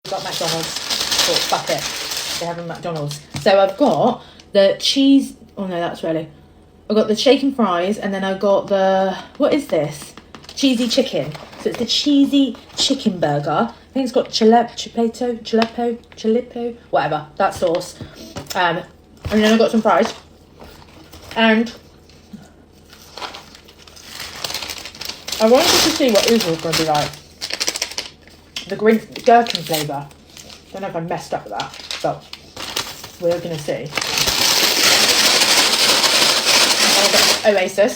got McDonald's. Thought, fuck it, they have a McDonald's. So I've got the cheese. Oh no, that's ready. I got the shaken fries, and then I got the, what is this? Cheesy chicken. So it's the cheesy chicken burger. I think it's got chilipo, whatever, that sauce. And then I got some fries. And I wanted to see what Uber was going to be like. The green gherkin flavour. Don't know if I messed up with that, but we're going to see. I'll get Oasis.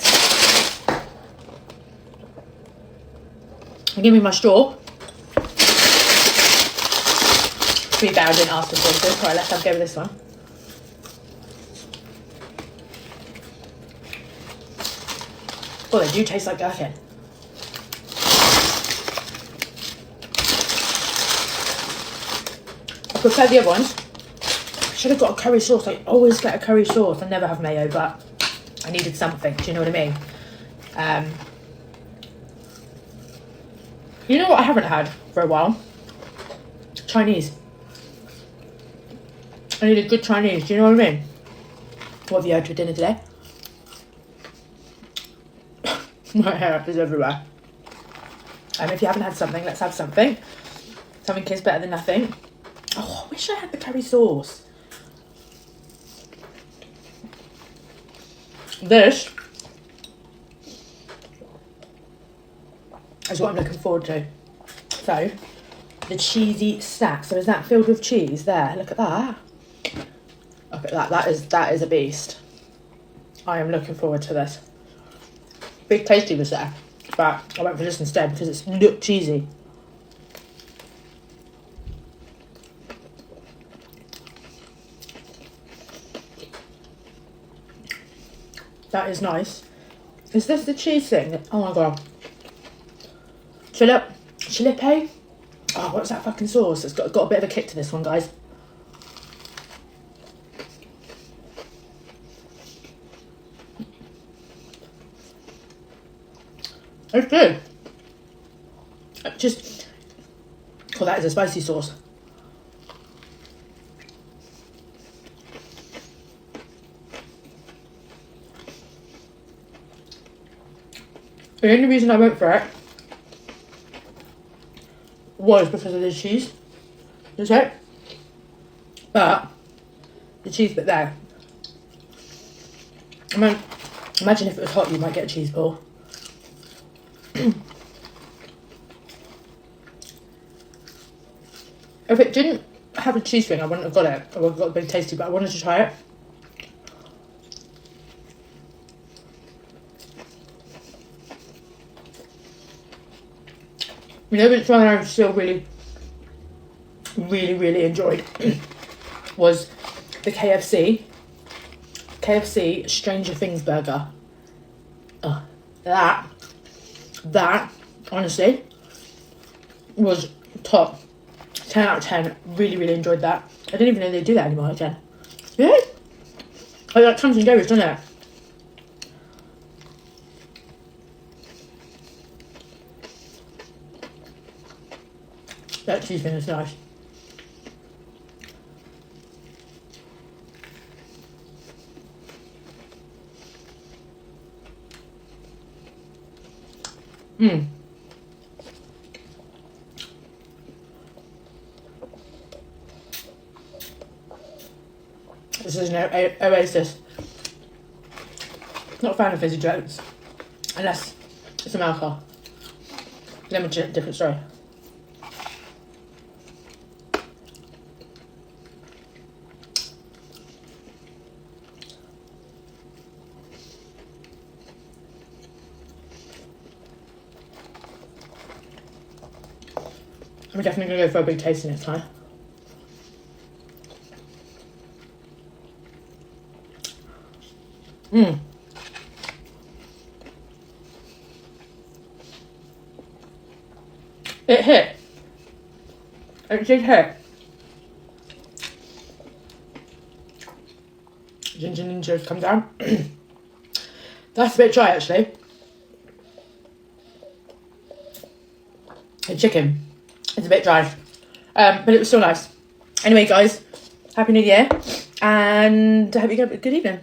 And give me my straw. To be fair, I didn't ask for sauces. Right, let's have a go with this one. Oh, they do taste like gherkin. I prefer the other ones. I should have got a curry sauce. I always get a curry sauce. I never have mayo, but I needed something. Do you know what I mean? You know what I haven't had for a while? Chinese. I need a good Chinese. Do you know what I mean? What have you had for dinner today? My hair is everywhere. If you haven't had something, let's have something. Something is better than nothing. Oh, I wish I had the curry sauce. This is what I'm looking forward to. So, the cheesy snack. So is that filled with cheese? There, look at that. Look at that. That is a beast. I am looking forward to this. Big Tasty was there, but I went for this instead because it's look cheesy. That is nice. Is this the cheese thing? Oh my god. Chilipo? Oh, what's that fucking sauce? It's got a bit of a kick to this one, guys. It's good. Just, oh, that is a spicy sauce. The only reason I went for it was because of the cheese. That's it. But the cheese bit there. I mean, imagine if it was hot, you might get a cheese ball. If it didn't have a cheese thing, I wouldn't have got it. I would have got a Big Tasty, but I wanted to try it. You know which one I still really enjoyed was the KFC Stranger Things burger. That honestly was top. 10 out of 10. Really enjoyed that. I didn't even know they do that anymore again. Yeah? Oh, that comes and goes, doesn't it? That cheese thing is nice. This is an Oasis. Not a fan of fizzy drinks. Unless it's some alcohol. Then it's a different story. I'm definitely going to go for a Big Tasty next time. It hit. It did hit. Ginger Ninja's come down. That's a bit dry actually. The chicken is a bit dry. But it was still nice. Anyway, guys, Happy New Year, and I hope you have a good evening.